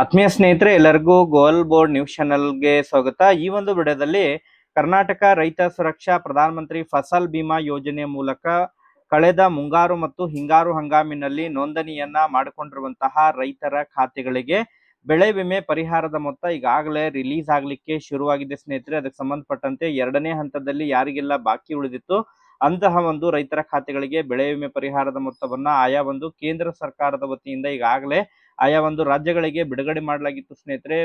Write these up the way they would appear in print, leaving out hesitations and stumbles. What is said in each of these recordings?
ಆತ್ಮೀಯ ಸ್ನೇಹಿತರೆ, ಎಲ್ಲರಿಗೂ ಗೋಲ್ ಬೋರ್ಡ್ ನ್ಯೂಸ್ ಚಾನೆಲ್ಗೆ ಸ್ವಾಗತ. ಈ ಒಂದು ವಿಡಿಯೋದಲ್ಲಿ ಕರ್ನಾಟಕ ರೈತ ಸುರಕ್ಷಾ ಪ್ರಧಾನ ಮಂತ್ರಿ ಫಸಲ್ ಬಿಮಾ ಯೋಜನೆ ಮೂಲಕ ಕಳೆದ ಮುಂಗಾರು ಮತ್ತು ಹಿಂಗಾರು ಹಂಗಾಮಿನಲ್ಲಿ ನೋಂದಣಿಯನ್ನ ಮಾಡಿಕೊಂಡಿರುವಂತಹ ರೈತರ ಖಾತೆಗಳಿಗೆ ಬೆಳೆ ವಿಮೆ ಪರಿಹಾರದ ಮೊತ್ತ ಈಗಾಗಲೇ ರಿಲೀಸ್ ಆಗ್ಲಿಕ್ಕೆ ಶುರುವಾಗಿದೆ ಸ್ನೇಹಿತರೆ. ಅದಕ್ಕೆ ಸಂಬಂಧಪಟ್ಟಂತೆ ಎರಡನೇ ಹಂತದಲ್ಲಿ ಯಾರಿಗೆಲ್ಲ ಬಾಕಿ ಉಳಿದಿತ್ತು ಅಂತಹ ಒಂದು ರೈತರ ಖಾತೆಗಳಿಗೆ ಬೆಳೆ ವಿಮೆ ಪರಿಹಾರದ ಮೊತ್ತವನ್ನ ಆಯಾ ಒಂದು ಕೇಂದ್ರ ಸರ್ಕಾರದ ವತಿಯಿಂದ ಈಗಾಗಲೇ ಆಯಾ ಒಂದು ರಾಜ್ಯಗಳಿಗೆ ಬಿಡುಗಡೆ ಮಾಡಲಾಗಿತ್ತು ಸ್ನೇಹಿತರೆ.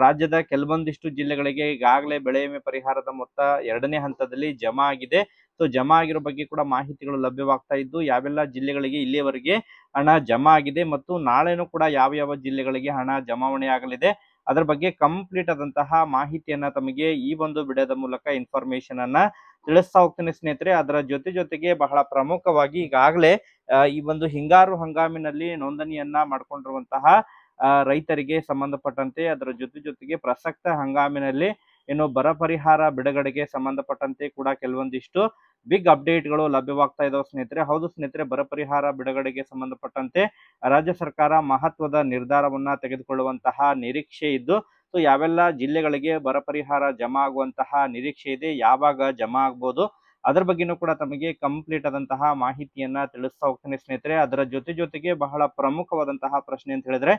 ರಾಜ್ಯದ ಕೆಲವೊಂದಿಷ್ಟು ಜಿಲ್ಲೆಗಳಿಗೆ ಈಗಾಗಲೇ ಬೆಳೆ ವಿಮೆ ಪರಿಹಾರದ ಮೊತ್ತ ಎರಡನೇ ಹಂತದಲ್ಲಿ ಜಮಾ ಆಗಿದೆ. ಸೊ ಜಮಾ ಆಗಿರೋ ಬಗ್ಗೆ ಕೂಡ ಮಾಹಿತಿಗಳು ಲಭ್ಯವಾಗ್ತಾ ಇದ್ದು, ಯಾವೆಲ್ಲ ಜಿಲ್ಲೆಗಳಿಗೆ ಇಲ್ಲಿಯವರೆಗೆ ಹಣ ಜಮಾ ಆಗಿದೆ ಮತ್ತು ನಾಳೆನೂ ಕೂಡ ಯಾವ ಯಾವ ಜಿಲ್ಲೆಗಳಿಗೆ ಹಣ ಜಮಾವಣೆ ಆಗಲಿದೆ ಅದರ ಬಗ್ಗೆ ಕಂಪ್ಲೀಟ್ ಆದಂತಹ ಮಾಹಿತಿಯನ್ನ ತಮಗೆ ಈ ಒಂದು ವಿಡಿಯೋದ ಮೂಲಕ ಇನ್ಫಾರ್ಮೇಶನ್ ಅನ್ನ ತಿಳಿಸ್ತಾ ಹೋಗ್ತೀನಿ ಸ್ನೇಹಿತರೆ. ಅದರ ಜೊತೆಗೆ ಬಹಳ ಪ್ರಮುಖವಾಗಿ ಈಗಾಗಲೇ ಈ ಒಂದು ಹಿಂಗಾರು ಹಂಗಾಮಿನಲ್ಲಿ ನೋಂದಣಿಯನ್ನ ಮಾಡ್ಕೊಂಡಿರುವಂತಹ ರೈತರಿಗೆ ಸಂಬಂಧಪಟ್ಟಂತೆ, ಅದರ ಜೊತೆಗೆ ಪ್ರಸಕ್ತ ಹಂಗಾಮಿನಲ್ಲಿ ಏನು ಬರ ಪರಿಹಾರ ಬಿಡುಗಡೆಗೆ ಸಂಬಂಧಪಟ್ಟಂತೆ ಕೂಡ ಕೆಲವೊಂದಿಷ್ಟು ಬಿಗ್ ಅಪ್ಡೇಟ್ಗಳು ಲಭ್ಯವಾಗ್ತಾ ಇದಾವೆ ಸ್ನೇಹಿತರೆ. ಹೌದು ಸ್ನೇಹಿತರೆ, ಬರ ಪರಿಹಾರ ಬಿಡುಗಡೆಗೆ ಸಂಬಂಧಪಟ್ಟಂತೆ ರಾಜ್ಯ ಸರ್ಕಾರ ಮಹತ್ವದ ನಿರ್ಧಾರವನ್ನ ತೆಗೆದುಕೊಳ್ಳುವಂತಹ ನಿರೀಕ್ಷೆ ಇದ್ದು, ಸೊ ಯಾವೆಲ್ಲ ಜಿಲ್ಲೆಗಳಿಗೆ ಬರ ಪರಿಹಾರ ಜಮಾ ಆಗುವಂತಹ ನಿರೀಕ್ಷೆ ಇದೆ, ಯಾವಾಗ ಜಮಾ ಆಗ್ಬೋದು ಅದರ ಬಗ್ಗೆನೂ ಕೂಡ ತಮಗೆ ಕಂಪ್ಲೀಟ್ ಆದಂತಹ ಮಾಹಿತಿಯನ್ನ ತಿಳಿಸ್ತಾ ಹೋಗ್ತೀನಿ ಸ್ನೇಹಿತರೆ. ಅದರ ಜೊತೆಗೆ ಬಹಳ ಪ್ರಮುಖವಾದಂತಹ ಪ್ರಶ್ನೆ ಅಂತ ಹೇಳಿದ್ರೆ,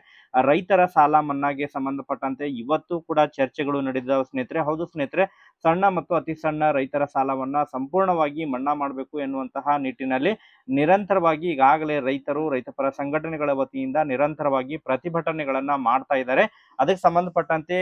ರೈತರ ಸಾಲ ಮನ್ನಾಗೆ ಸಂಬಂಧಪಟ್ಟಂತೆ ಇವತ್ತು ಕೂಡ ಚರ್ಚೆಗಳು ನಡೆದಿದ್ದಾವೆ ಸ್ನೇಹಿತರೆ. ಹೌದು ಸ್ನೇಹಿತರೆ, ಸಣ್ಣ ಮತ್ತು ಅತಿ ಸಣ್ಣ ರೈತರ ಸಾಲವನ್ನ ಸಂಪೂರ್ಣವಾಗಿ ಮನ್ನಾ ಮಾಡಬೇಕು ಎನ್ನುವಂತಹ ನಿಟ್ಟಿನಲ್ಲಿ ನಿರಂತರವಾಗಿ ಈಗಾಗಲೇ ರೈತರು, ರೈತಪರ ಸಂಘಟನೆಗಳ ವತಿಯಿಂದ ನಿರಂತರವಾಗಿ ಪ್ರತಿಭಟನೆಗಳನ್ನ ಮಾಡ್ತಾ ಇದ್ದಾರೆ. ಅದಕ್ಕೆ ಸಂಬಂಧಪಟ್ಟಂತೆ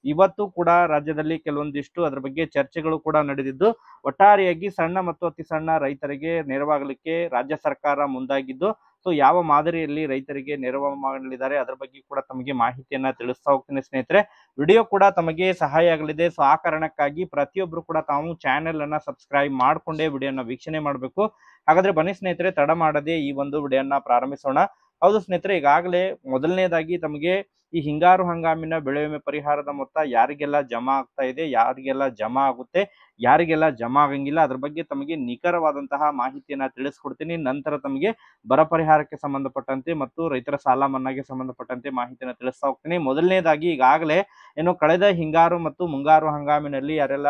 ಇವತ್ತು ಕೂಡ ರಾಜ್ಯದಲ್ಲಿ ಕೆಲವೊಂದಿಷ್ಟು ಅದರ ಬಗ್ಗೆ ಚರ್ಚೆಗಳು ಕೂಡ ನಡೆದಿದ್ದು, ಒಟ್ಟಾರೆಯಾಗಿ ಸಣ್ಣ ಮತ್ತು ಅತಿ ಸಣ್ಣ ರೈತರಿಗೆ ನೆರವಾಗಲಿಕ್ಕೆ ರಾಜ್ಯ ಸರ್ಕಾರ ಮುಂದಾಗಿದ್ದು, ಸೊ ಯಾವ ಮಾದರಿಯಲ್ಲಿ ರೈತರಿಗೆ ನೆರವು ಮಾಡಲಿದ್ದಾರೆ ಅದರ ಬಗ್ಗೆ ಕೂಡ ತಮಗೆ ಮಾಹಿತಿಯನ್ನ ತಿಳಿಸ್ತಾ ಹೋಗ್ತೀನಿ ಸ್ನೇಹಿತರೆ. ವಿಡಿಯೋ ಕೂಡ ತಮಗೆ ಸಹಾಯ ಆಗಲಿದೆ. ಸೊ ಆ ಕಾರಣಕ್ಕಾಗಿ ಪ್ರತಿಯೊಬ್ರು ಕೂಡ ತಾವು ಚಾನೆಲ್ ಅನ್ನ ಸಬ್ಸ್ಕ್ರೈಬ್ ಮಾಡ್ಕೊಂಡೇ ವಿಡಿಯೋನ ವೀಕ್ಷಣೆ ಮಾಡಬೇಕು. ಹಾಗಾದ್ರೆ ಬನ್ನಿ ಸ್ನೇಹಿತರೆ, ತಡ ಮಾಡದೆ ಈ ಒಂದು ವಿಡಿಯೋನ ಪ್ರಾರಂಭಿಸೋಣ. ಹೌದು ಸ್ನೇಹಿತರೆ, ಈಗಾಗಲೇ ಮೊದಲನೇದಾಗಿ ತಮಗೆ ಈ ಹಿಂಗಾರು ಹಂಗಾಮಿನ ಬೆಳೆ ವಿಮೆ ಪರಿಹಾರದ ಮೊತ್ತ ಯಾರಿಗೆಲ್ಲ ಜಮಾ ಆಗ್ತಾ ಇದೆ, ಯಾರಿಗೆಲ್ಲ ಜಮಾ ಆಗುತ್ತೆ, ಯಾರಿಗೆಲ್ಲ ಜಮಾ ಆಗಂಗಿಲ್ಲ ಅದ್ರ ಬಗ್ಗೆ ತಮಗೆ ನಿಖರವಾದಂತಹ ಮಾಹಿತಿಯನ್ನ ತಿಳಿಸ್ಕೊಡ್ತೀನಿ. ನಂತರ ತಮಗೆ ಬರ ಪರಿಹಾರಕ್ಕೆ ಸಂಬಂಧಪಟ್ಟಂತೆ ಮತ್ತು ರೈತರ ಸಾಲ ಮನ್ನಾಗೆ ಸಂಬಂಧಪಟ್ಟಂತೆ ಮಾಹಿತಿಯನ್ನ ತಿಳಿಸ್ತಾ ಹೋಗ್ತೀನಿ. ಮೊದಲನೇದಾಗಿ ಈಗಾಗಲೇ ಏನು ಕಳೆದ ಹಿಂಗಾರು ಮತ್ತು ಮುಂಗಾರು ಹಂಗಾಮಿನಲ್ಲಿ ಯಾರೆಲ್ಲ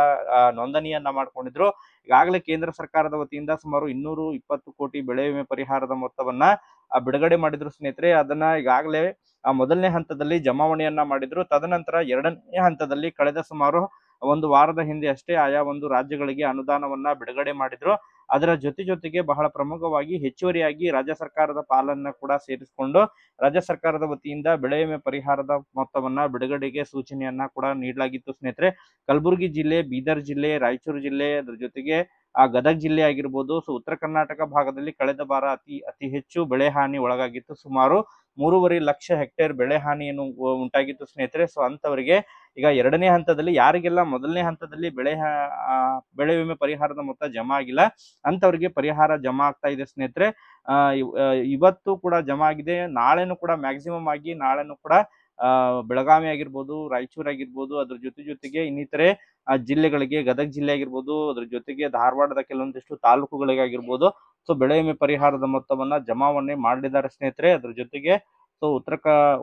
ನೋಂದಣಿಯನ್ನ ಮಾಡ್ಕೊಂಡಿದ್ರು, ಈಗಾಗಲೇ ಕೇಂದ್ರ ಸರ್ಕಾರದ ವತಿಯಿಂದ ಸುಮಾರು 220 ಕೋಟಿ ಬೆಳೆ ವಿಮೆ ಪರಿಹಾರದ ಮೊತ್ತವನ್ನ ಬಿಡುಗಡೆ ಮಾಡಿದ್ರು ಸ್ನೇಹಿತರೆ. ಅದನ್ನ ಈಗಾಗಲೇ ಮೊದಲನೇ ಹಂತದಲ್ಲಿ ಜಮಾವಣೆಯನ್ನ ಮಾಡಿದ್ರು. ತದನಂತರ ಎರಡನೇ ಹಂತದಲ್ಲಿ ಕಳೆದ ಸುಮಾರು ಒಂದು ವಾರದ ಹಿಂದೆ ಅಷ್ಟೇ ಆಯಾ ಒಂದು ರಾಜ್ಯಗಳಿಗೆ ಅನುದಾನವನ್ನ ಬಿಡುಗಡೆ ಮಾಡಿದ್ರು. ಅದರ ಜೊತೆಗೆ ಬಹಳ ಪ್ರಮುಖವಾಗಿ ಹೆಚ್ಚುವರಿಯಾಗಿ ರಾಜ್ಯ ಸರ್ಕಾರದ ಪಾಲನ್ನ ಕೂಡ ಸೇರಿಸಿಕೊಂಡು ರಾಜ್ಯ ಸರ್ಕಾರದ ವತಿಯಿಂದ ಬೆಳೆ ವಿಮೆ ಪರಿಹಾರದ ಮೊತ್ತವನ್ನ ಬಿಡುಗಡೆಗೆ ಸೂಚನೆಯನ್ನ ಕೂಡ ನೀಡಲಾಗಿತ್ತು ಸ್ನೇಹಿತರೆ. ಕಲಬುರಗಿ ಜಿಲ್ಲೆ, ಬೀದರ್ ಜಿಲ್ಲೆ, ರಾಯಚೂರು ಜಿಲ್ಲೆ, ಅದ್ರ ಜೊತೆಗೆ ಗದಗ ಜಿಲ್ಲೆ ಆಗಿರ್ಬೋದು. ಸೊ ಉತ್ತರ ಕರ್ನಾಟಕ ಭಾಗದಲ್ಲಿ ಕಳೆದ ಬಾರ ಅತಿ ಹೆಚ್ಚು ಬೆಳೆ ಹಾನಿ ಒಳಗಾಗಿತ್ತು. ಸುಮಾರು 3.5 ಲಕ್ಷ ಹೆಕ್ಟೇರ್ ಬೆಳೆ ಹಾನಿಯನ್ನು ಉಂಟಾಗಿತ್ತು ಸ್ನೇಹಿತರೆ. ಸೊ ಅಂತವರಿಗೆ ಈಗ ಎರಡನೇ ಹಂತದಲ್ಲಿ ಯಾರಿಗೆಲ್ಲ ಮೊದಲನೇ ಹಂತದಲ್ಲಿ ಬೆಳೆ ವಿಮೆ ಪರಿಹಾರದ ಮೊತ್ತ ಜಮಾ ಆಗಿಲ್ಲ ಅಂತವರಿಗೆ ಪರಿಹಾರ ಜಮಾ ಆಗ್ತಾ ಇದೆ ಸ್ನೇಹಿತರೆ. ಇವತ್ತು ಕೂಡ ಜಮಾ ಆಗಿದೆ. ನಾಳೆನೂ ಕೂಡ ಮ್ಯಾಕ್ಸಿಮಮ್ ಆಗಿ ನಾಳೆನೂ ಕೂಡ ಬೆಳಗಾವಿ ಆಗಿರ್ಬೋದು, ರಾಯಚೂರು ಆಗಿರ್ಬೋದು, ಅದ್ರ ಜೊತೆಗೆ ಇನ್ನಿತರೆ ಜಿಲ್ಲೆಗಳಿಗೆ, ಗದಗ ಜಿಲ್ಲೆ ಆಗಿರ್ಬೋದು, ಅದ್ರ ಜೊತೆಗೆ ಧಾರವಾಡದ ಕೆಲವೊಂದಿಷ್ಟು ತಾಲೂಕುಗಳಿಗಾಗಿರ್ಬೋದು, ಸೊ ಬೆಳೆ ವಿಮೆ ಪರಿಹಾರದ ಮೊತ್ತವನ್ನ ಜಮಾವಣೆ ಮಾಡಲಿದ್ದಾರೆ ಸ್ನೇಹಿತರೆ. ಅದ್ರ ಜೊತೆಗೆ ಸೊ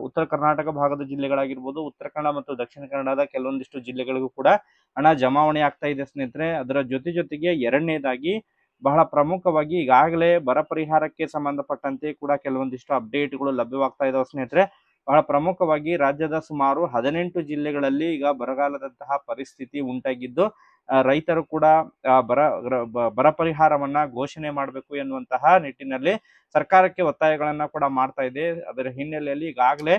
ಉತ್ತರ ಕರ್ನಾಟಕ ಭಾಗದ ಜಿಲ್ಲೆಗಳಾಗಿರ್ಬೋದು, ಉತ್ತರ ಕನ್ನಡ ಮತ್ತು ದಕ್ಷಿಣ ಕನ್ನಡದ ಕೆಲವೊಂದಿಷ್ಟು ಜಿಲ್ಲೆಗಳಿಗೂ ಕೂಡ ಹಣ ಜಮಾವಣೆ ಆಗ್ತಾ ಇದೆ ಸ್ನೇಹಿತರೆ. ಅದರ ಜೊತೆಗೆ ಎರಡನೇದಾಗಿ ಬಹಳ ಪ್ರಮುಖವಾಗಿ ಈಗಾಗಲೇ ಬರ ಪರಿಹಾರಕ್ಕೆ ಸಂಬಂಧಪಟ್ಟಂತೆ ಕೂಡ ಕೆಲವೊಂದಿಷ್ಟು ಅಪ್ಡೇಟ್ಗಳು ಲಭ್ಯವಾಗ್ತಾ ಇದಾವೆ ಸ್ನೇಹಿತರೆ. ಬಹಳ ಪ್ರಮುಖವಾಗಿ ರಾಜ್ಯದ ಸುಮಾರು 18 ಜಿಲ್ಲೆಗಳಲ್ಲಿ ಈಗ ಬರಗಾಲದಂತಹ ಪರಿಸ್ಥಿತಿ ಉಂಟಾಗಿದ್ದು, ರೈತರು ಕೂಡ ಬರ ಪರಿಹಾರವನ್ನ ಘೋಷಣೆ ಮಾಡಬೇಕು ಎನ್ನುವಂತಹ ನಿಟ್ಟಿನಲ್ಲಿ ಸರ್ಕಾರಕ್ಕೆ ಒತ್ತಾಯಗಳನ್ನ ಕೂಡ ಮಾಡ್ತಾ ಇದೆ. ಅದರ ಹಿನ್ನೆಲೆಯಲ್ಲಿ ಈಗಾಗಲೇ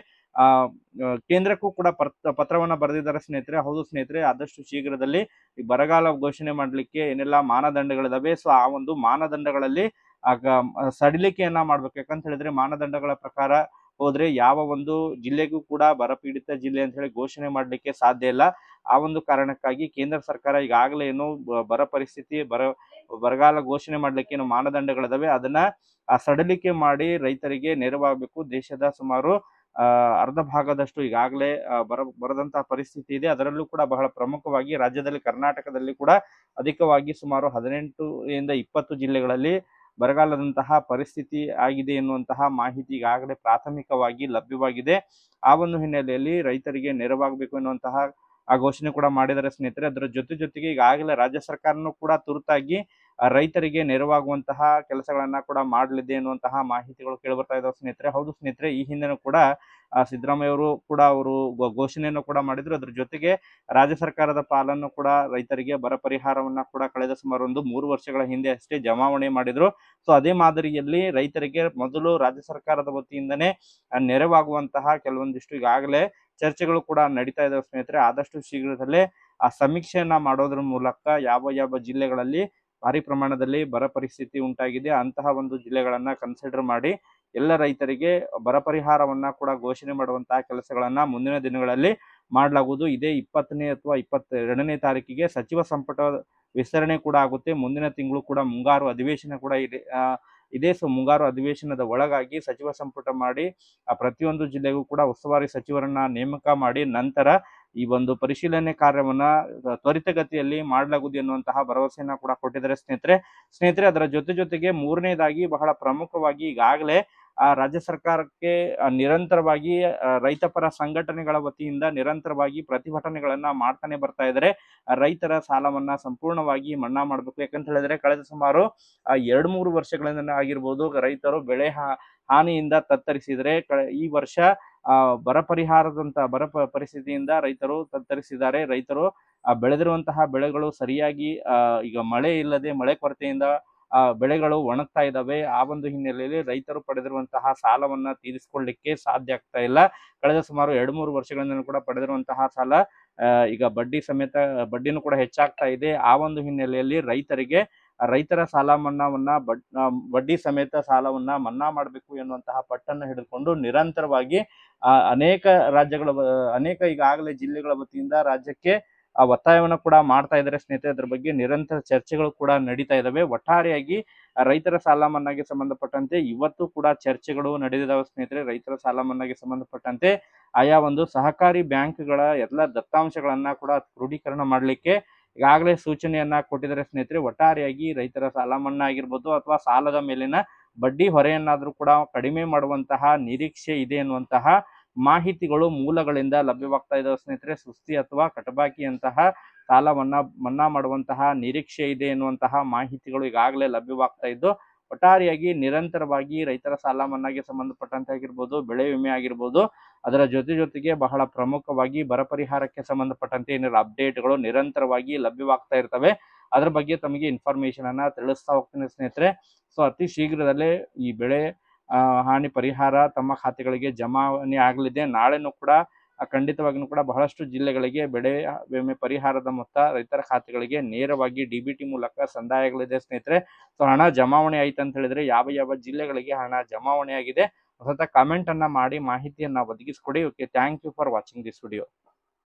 ಕೇಂದ್ರಕ್ಕೂ ಕೂಡ ಪತ್ರವನ್ನ ಬರೆದಿದ್ದಾರೆ ಸ್ನೇಹಿತರೆ. ಹೌದು ಸ್ನೇಹಿತರೆ, ಆದಷ್ಟು ಶೀಘ್ರದಲ್ಲಿ ಈ ಬರಗಾಲ ಘೋಷಣೆ ಮಾಡ್ಲಿಕ್ಕೆ ಏನೆಲ್ಲ ಮಾನದಂಡಗಳಿದಾವೆ, ಸೊ ಆ ಒಂದು ಮಾನದಂಡಗಳಲ್ಲಿ ಸಡಿಲಿಕೆಯನ್ನ ಮಾಡ್ಬೇಕು. ಯಾಕಂತ ಹೇಳಿದ್ರೆ ಮಾನದಂಡಗಳ ಪ್ರಕಾರ ಹೋದ್ರೆ ಯಾವ ಒಂದು ಜಿಲ್ಲೆಗೂ ಕೂಡ ಬರಪೀಡಿತ ಜಿಲ್ಲೆ ಅಂತ ಹೇಳಿ ಘೋಷಣೆ ಮಾಡ್ಲಿಕ್ಕೆ ಸಾಧ್ಯ ಇಲ್ಲ. ಆ ಒಂದು ಕಾರಣಕ್ಕಾಗಿ ಕೇಂದ್ರ ಸರ್ಕಾರ ಈಗಾಗಲೇ ಏನು ಬರ ಪರಿಸ್ಥಿತಿ ಬರಗಾಲ ಘೋಷಣೆ ಮಾಡ್ಲಿಕ್ಕೆ ಏನು ಮಾನದಂಡಗಳಿದಾವೆ ಅದನ್ನ ಸಡಿಲಿಕೆ ಮಾಡಿ ರೈತರಿಗೆ ನೆರವಾಗಬೇಕು. ದೇಶದ ಸುಮಾರು ಅರ್ಧ ಭಾಗದಷ್ಟು ಈಗಾಗಲೇ ಬರದಂತಹ ಪರಿಸ್ಥಿತಿ ಇದೆ. ಅದರಲ್ಲೂ ಕೂಡ ಬಹಳ ಪ್ರಮುಖವಾಗಿ ರಾಜ್ಯದಲ್ಲಿ ಕರ್ನಾಟಕದಲ್ಲಿ ಕೂಡ ಅಧಿಕವಾಗಿ ಸುಮಾರು 18 ರಿಂದ 20 ಜಿಲ್ಲೆಗಳಲ್ಲಿ ಬರಗಾಲದಂತಹ ಪರಿಸ್ಥಿತಿ ಆಗಿದೆ ಎನ್ನುವಂತಹ ಮಾಹಿತಿ ಈಗಾಗಲೇ ಪ್ರಾಥಮಿಕವಾಗಿ ಲಭ್ಯವಾಗಿದೆ. ಆ ಒಂದು ಹಿನ್ನೆಲೆಯಲ್ಲಿ ರೈತರಿಗೆ ನೆರವಾಗಬೇಕು ಎನ್ನುವಂತಹ ಆ ಘೋಷಣೆ ಕೂಡ ಮಾಡಿದರೆ ಸ್ನೇಹಿತರೆ. ಅದರ ಜೊತೆಗೆ ಈಗಾಗಲೇ ರಾಜ್ಯ ಸರ್ಕಾರನೂ ಕೂಡ ತುರ್ತಾಗಿ ರೈತರಿಗೆ ನೆರವಾಗುವಂತಹ ಕೆಲಸಗಳನ್ನ ಕೂಡ ಮಾಡಲಿದೆ ಎನ್ನುವಂತಹ ಮಾಹಿತಿಗಳು ಕೇಳಿಬರ್ತಾ ಇದಾವೆ ಸ್ನೇಹಿತರೆ. ಹೌದು ಸ್ನೇಹಿತರೆ, ಈ ಹಿಂದೆನೂ ಕೂಡ ಸಿದ್ದರಾಮಯ್ಯ ಅವರು ಕೂಡ ಘೋಷಣೆಯನ್ನು ಕೂಡ ಮಾಡಿದ್ರು. ಅದ್ರ ಜೊತೆಗೆ ರಾಜ್ಯ ಸರ್ಕಾರದ ಪಾಲನ್ನು ಕೂಡ ರೈತರಿಗೆ ಬರ ಪರಿಹಾರವನ್ನ ಕೂಡ ಕಳೆದ ಸುಮಾರು 3 ವರ್ಷಗಳ ಹಿಂದೆ ಅಷ್ಟೇ ಜಮಾವಣೆ ಮಾಡಿದ್ರು. ಸೊ ಅದೇ ಮಾದರಿಯಲ್ಲಿ ರೈತರಿಗೆ ಮೊದಲು ರಾಜ್ಯ ಸರ್ಕಾರದ ವತಿಯಿಂದನೇ ನೆರವಾಗುವಂತಹ ಕೆಲವೊಂದಿಷ್ಟು ಈಗಾಗಲೇ ಚರ್ಚೆಗಳು ಕೂಡ ನಡೀತಾ ಇದಾವೆ ಸ್ನೇಹಿತರೆ. ಆದಷ್ಟು ಶೀಘ್ರದಲ್ಲೇ ಆ ಸಮೀಕ್ಷೆಯನ್ನ ಮಾಡೋದ್ರ ಮೂಲಕ ಯಾವ ಜಿಲ್ಲೆಗಳಲ್ಲಿ ಭಾರಿ ಪ್ರಮಾಣದಲ್ಲಿ ಬರ ಪರಿಸ್ಥಿತಿ ಉಂಟಾಗಿದೆ ಅಂತಹ ಒಂದು ಜಿಲ್ಲೆಗಳನ್ನ ಕನ್ಸಿಡರ್ ಮಾಡಿ ಎಲ್ಲ ರೈತರಿಗೆ ಬರ ಪರಿಹಾರವನ್ನ ಕೂಡ ಘೋಷಣೆ ಮಾಡುವಂತಹ ಕೆಲಸಗಳನ್ನ ಮುಂದಿನ ದಿನಗಳಲ್ಲಿ ಮಾಡಲಾಗುವುದು. ಇದೇ 20ನೇ ಅಥವಾ 22ನೇ ತಾರೀಕಿಗೆ ಸಚಿವ ಸಂಪುಟ ವಿಸ್ತರಣೆ ಕೂಡ ಆಗುತ್ತೆ. ಮುಂದಿನ ತಿಂಗಳು ಕೂಡ ಮುಂಗಾರು ಅಧಿವೇಶನ ಕೂಡ ಇದೆ. ಸೊ ಮುಂಗಾರು ಅಧಿವೇಶನದ ಒಳಗಾಗಿ ಸಚಿವ ಸಂಪುಟ ಮಾಡಿ ಪ್ರತಿಯೊಂದು ಜಿಲ್ಲೆಗೂ ಕೂಡ ಉಸ್ತುವಾರಿ ಸಚಿವರನ್ನ ನೇಮಕ ಮಾಡಿ ನಂತರ ಈ ಒಂದು ಪರಿಶೀಲನೆ ಕಾರ್ಯವನ್ನ ತ್ವರಿತಗತಿಯಲ್ಲಿ ಮಾಡಲಾಗುವುದು ಎನ್ನುವಂತಹ ಭರವಸೆಯನ್ನ ಕೂಡ ಕೊಟ್ಟಿದ್ದಾರೆ ಸ್ನೇಹಿತರೆ. ಅದರ ಜೊತೆಗೆ ಮೂರನೇದಾಗಿ ಬಹಳ ಪ್ರಮುಖವಾಗಿ ಈಗಾಗಲೇ ರಾಜ್ಯ ಸರ್ಕಾರಕ್ಕೆ ನಿರಂತರವಾಗಿ ರೈತಪರ ಸಂಘಟನೆಗಳ ವತಿಯಿಂದ ನಿರಂತರವಾಗಿ ಪ್ರತಿಭಟನೆಗಳನ್ನ ಮಾಡ್ತಾನೆ ಬರ್ತಾ ಇದ್ದಾರೆ. ರೈತರ ಸಾಲವನ್ನ ಸಂಪೂರ್ಣವಾಗಿ ಮನ್ನಾ ಮಾಡಬೇಕು. ಯಾಕಂತ ಹೇಳಿದ್ರೆ ಕಳೆದ ಸುಮಾರು 2-3 ವರ್ಷಗಳಿಂದ ಆಗಿರ್ಬೋದು ರೈತರು ಬೆಳೆ ಹಾನಿಯಿಂದ ತತ್ತರಿಸಿದರೆ ಈ ವರ್ಷ ಬರ ಪರಿಸ್ಥಿತಿಯಿಂದ ರೈತರು ತತ್ತರಿಸಿದ್ದಾರೆ. ರೈತರು ಬೆಳೆದಿರುವಂತಹ ಬೆಳೆಗಳು ಸರಿಯಾಗಿ ಈಗ ಮಳೆ ಇಲ್ಲದೆ ಮಳೆ ಕೊರತೆಯಿಂದ ಬೆಳೆಗಳು ಒಣಗ್ತಾ ಇದ್ದಾವೆ. ಆ ಒಂದು ಹಿನ್ನೆಲೆಯಲ್ಲಿ ರೈತರು ಪಡೆದಿರುವಂತಹ ಸಾಲವನ್ನ ತೀರಿಸಿಕೊಳ್ಳಲಿಕ್ಕೆ ಸಾಧ್ಯ ಆಗ್ತಾ ಇಲ್ಲ. ಕಳೆದ ಸುಮಾರು 2-3 ವರ್ಷಗಳಿಂದ ಕೂಡ ಪಡೆದಿರುವಂತಹ ಸಾಲ ಈಗ ಬಡ್ಡಿನೂ ಕೂಡ ಹೆಚ್ಚಾಗ್ತಾ ಇದೆ. ಆ ಒಂದು ಹಿನ್ನೆಲೆಯಲ್ಲಿ ರೈತರ ಸಾಲ ಮನ್ನಾವನ್ನ ಬಡ್ಡಿ ಸಮೇತ ಸಾಲವನ್ನ ಮನ್ನಾ ಮಾಡಬೇಕು ಎನ್ನುವಂತಹ ಪಟ್ಟನ್ನು ಹಿಡಿದುಕೊಂಡು ನಿರಂತರವಾಗಿ ಅನೇಕ ಈಗಾಗಲೇ ಜಿಲ್ಲೆಗಳ ವತಿಯಿಂದ ರಾಜ್ಯಕ್ಕೆ ಒತ್ತಾಯವನ್ನು ಕೂಡ ಮಾಡ್ತಾ ಇದ್ದಾರೆ ಸ್ನೇಹಿತರೆ. ಅದ್ರ ಬಗ್ಗೆ ನಿರಂತರ ಚರ್ಚೆಗಳು ಕೂಡ ನಡೀತಾ ಇದಾವೆ. ಒಟ್ಟಾರೆಯಾಗಿ ರೈತರ ಸಾಲ ಮನ್ನಾಗೆ ಸಂಬಂಧಪಟ್ಟಂತೆ ಇವತ್ತು ಕೂಡ ಚರ್ಚೆಗಳು ನಡೆದಿದ್ದಾವೆ ಸ್ನೇಹಿತರೆ. ರೈತರ ಸಾಲ ಮನ್ನಾಗೆ ಸಂಬಂಧಪಟ್ಟಂತೆ ಆಯಾ ಒಂದು ಸಹಕಾರಿ ಬ್ಯಾಂಕ್ಗಳ ಎಲ್ಲ ದತ್ತಾಂಶಗಳನ್ನ ಕೂಡ ಕ್ರೋಢೀಕರಣ ಮಾಡಲಿಕ್ಕೆ ಈಗಾಗಲೇ ಸೂಚನೆಯನ್ನ ಕೊಟ್ಟಿದ್ದಾರೆ ಸ್ನೇಹಿತರೆ. ಒಟ್ಟಾರೆಯಾಗಿ ರೈತರ ಸಾಲ ಮನ್ನಾ ಆಗಿರ್ಬೋದು ಅಥವಾ ಸಾಲದ ಮೇಲಿನ ಬಡ್ಡಿ ಹೊರೆಯನ್ನಾದ್ರೂ ಕೂಡ ಕಡಿಮೆ ಮಾಡುವಂತಹ ನಿರೀಕ್ಷೆ ಇದೆ ಎನ್ನುವಂತಹ ಮಾಹಿತಿಗಳು ಮೂಲಗಳಿಂದ ಲಭ್ಯವಾಗ್ತಾ ಇದಾವೆ ಸ್ನೇಹಿತರೆ. ಸುಸ್ತಿ ಅಥವಾ ಕಟಬಾಕಿಯಂತಹ ಸಾಲವನ್ನ ಮನ್ನಾ ಮಾಡುವಂತಹ ನಿರೀಕ್ಷೆ ಇದೆ ಎನ್ನುವಂತಹ ಮಾಹಿತಿಗಳು ಈಗಾಗಲೇ ಲಭ್ಯವಾಗ್ತಾ ಇದ್ದು ಒಟ್ಟಾರೆಯಾಗಿ ನಿರಂತರವಾಗಿ ರೈತರ ಸಾಲ ಮನ್ನಾಗೆ ಸಂಬಂಧಪಟ್ಟಂತೆ ಆಗಿರ್ಬೋದು, ಬೆಳೆ ವಿಮೆ ಆಗಿರ್ಬೋದು, ಅದರ ಜೊತೆಗೆ ಬಹಳ ಪ್ರಮುಖವಾಗಿ ಬರ ಪರಿಹಾರಕ್ಕೆ ಸಂಬಂಧಪಟ್ಟಂತೆ ಏನಿರೋ ಅಪ್ಡೇಟ್ಗಳು ನಿರಂತರವಾಗಿ ಲಭ್ಯವಾಗ್ತಾ ಇರ್ತವೆ. ಅದ್ರ ಬಗ್ಗೆ ತಮಗೆ ಇನ್ಫಾರ್ಮೇಶನ್ ಅನ್ನ ತಿಳಿಸ್ತಾ ಹೋಗ್ತೀನಿ ಸ್ನೇಹಿತರೆ. ಸೊ ಅತಿ ಶೀಘ್ರದಲ್ಲೇ ಈ ಬೆಳೆ ಹಾನಿ ಪರಿಹಾರ ತಮ್ಮ ಖಾತೆಗಳಿಗೆ ಜಮಾವಣೆ ಆಗಲಿದೆ. ನಾಳೆನೂ ಕೂಡ ಖಂಡಿತವಾಗಿಯೂ ಕೂಡ ಬಹಳಷ್ಟು ಜಿಲ್ಲೆಗಳಿಗೆ ಬೆಳೆ ವಿಮೆ ಪರಿಹಾರದ ಮೊತ್ತ ರೈತರ ಖಾತೆಗಳಿಗೆ ನೇರವಾಗಿ DBT ಮೂಲಕ ಸಂದಾಯ ಆಗಲಿದೆ ಸ್ನೇಹಿತರೆ. ಸೊ ಹಣ ಜಮಾವಣೆ ಆಯ್ತು ಅಂತ ಹೇಳಿದ್ರೆ ಯಾವ ಜಿಲ್ಲೆಗಳಿಗೆ ಹಣ ಜಮಾವಣೆ ಆಗಿದೆ ಕಾಮೆಂಟ್ ಅನ್ನ ಮಾಡಿ ಮಾಹಿತಿಯನ್ನ ಒದಗಿಸಿಕೊಡಿ. Okay, thank you for watching this video.